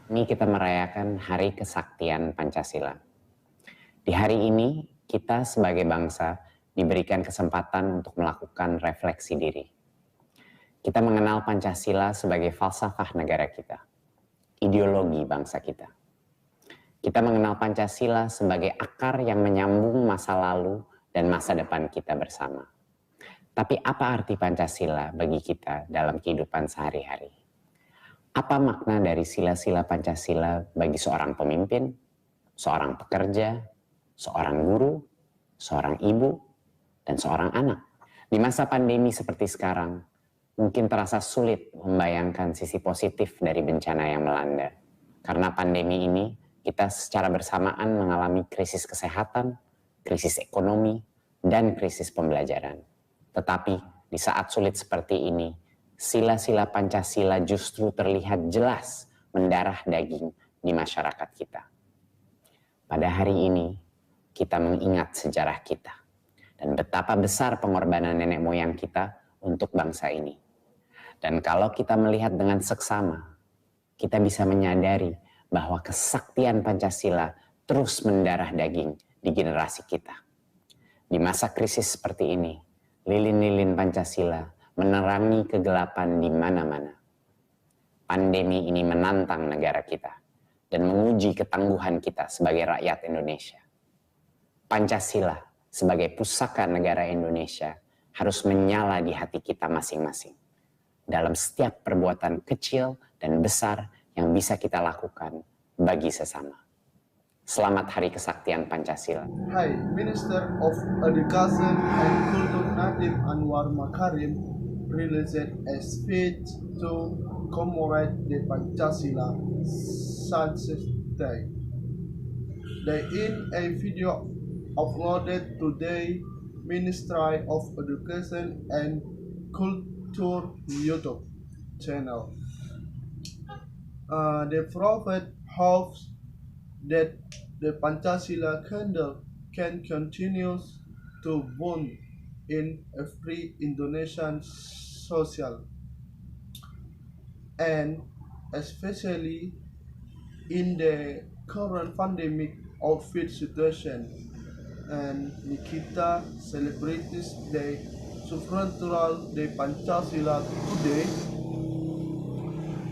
Ini kita merayakan Hari Kesaktian Pancasila. Di hari ini, kita sebagai bangsa diberikan kesempatan untuk melakukan refleksi diri. Kita mengenal Pancasila sebagai falsafah negara kita, ideologi bangsa kita. Kita mengenal Pancasila sebagai akar yang menyambung masa lalu dan masa depan kita bersama. Tapi apa arti Pancasila bagi kita dalam kehidupan sehari-hari? Apa makna dari sila-sila Pancasila bagi seorang pemimpin, seorang pekerja, seorang guru, seorang ibu, dan seorang anak? Di masa pandemi seperti sekarang, mungkin terasa sulit membayangkan sisi positif dari bencana yang melanda. Karena pandemi ini, kita secara bersamaan mengalami krisis kesehatan, krisis ekonomi, dan krisis pembelajaran. Tetapi di saat sulit seperti ini, sila-sila Pancasila justru terlihat jelas mendarah daging di masyarakat kita. Pada hari ini, kita mengingat sejarah kita dan betapa besar pengorbanan nenek moyang kita untuk bangsa ini. Dan kalau kita melihat dengan seksama, kita bisa menyadari bahwa kesaktian Pancasila terus mendarah daging di generasi kita. Di masa krisis seperti ini, lilin-lilin Pancasila menerangi kegelapan di mana-mana. Pandemi ini menantang negara kita dan menguji ketangguhan kita sebagai rakyat Indonesia. Pancasila sebagai pusaka negara Indonesia harus menyala di hati kita masing-masing. Dalam setiap perbuatan kecil dan besar yang bisa kita lakukan bagi sesama. Selamat Hari Kesaktian Pancasila. Hai, Minister of Education and Culture Nadiem Anwar Makarim released a speech to commemorate the Pancasila Sunset Day. In a video uploaded today, Ministry of Education and Culture YouTube channel. The prophet hopes that the Pancasila candle can continue to burn in every Indonesian social, and especially in the current pandemic outfit situation. And Nikita celebrates the supernatural de Pancasila today.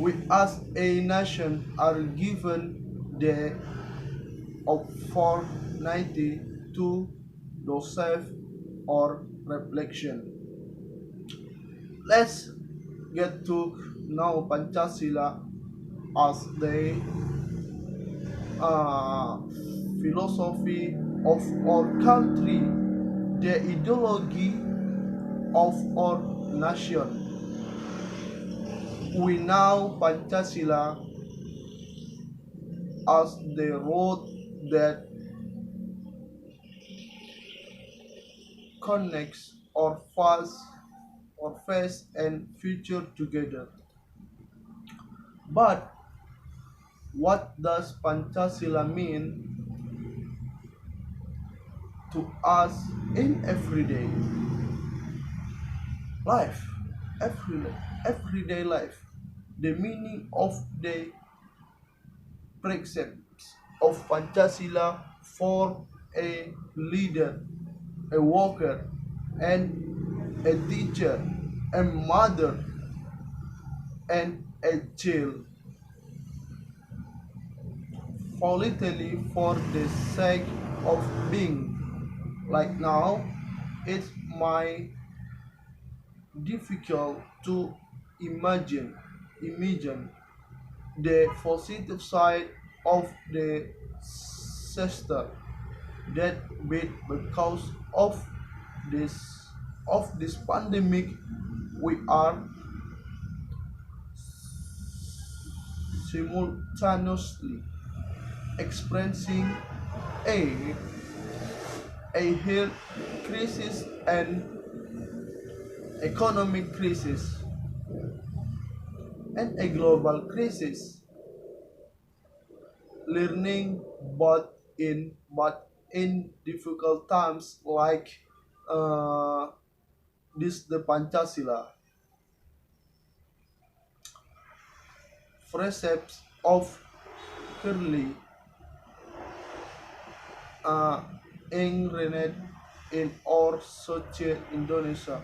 We as a nation are given the opportunity to self or reflection. Let's get to know Pancasila as the philosophy of our country, the ideology of our nation. We know Pancasila as the road that connects our past and future together. But what does Pancasila mean to us in everyday life? Everyday life. The meaning of the precepts of Pancasila for a leader, a worker, and a teacher, a mother, and a child. Voluntarily for the sake of being. Like now, it's my difficult to imagine the positive side of the sister that because of this pandemic we are simultaneously experiencing a health crisis and economic crisis and a global crisis. Learning but in difficult times like this the Pancasila. Precepts of currently ingrained in our society Indonesia.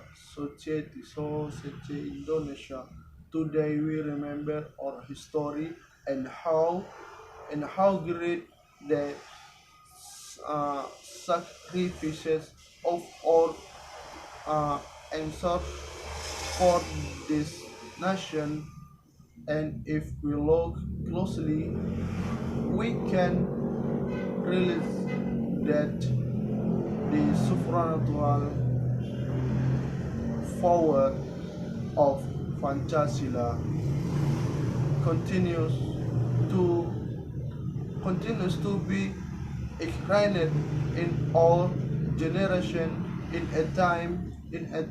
Today we remember our history and how great the sacrifices of our ancestors for this nation. And if we look closely, we can realize that the supernatural power of Pancasila continues to continues to be ingrained in all generation in a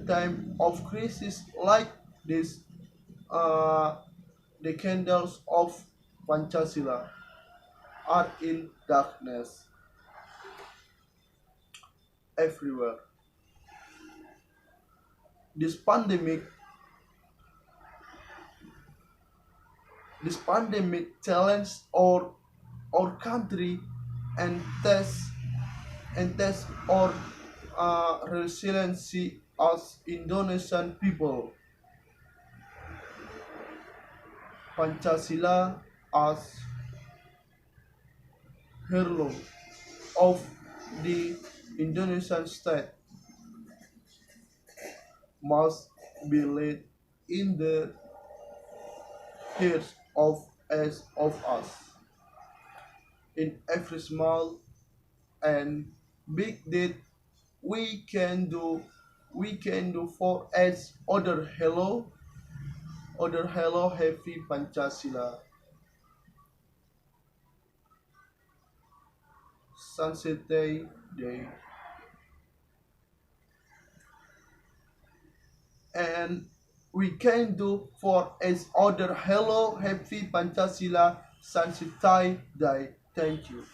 time of crisis like this. The candles of Pancasila are in darkness everywhere. This pandemic this pandemic challenged our country and test our resiliency as Indonesian people. Pancasila as heirloom of the Indonesian state must be laid in the hearts of us. In every small and big deed we can do for as other hello happy Pancasila Sunset Day. And we can do for as other hello happy Pancasila Sunset Day. Thank you.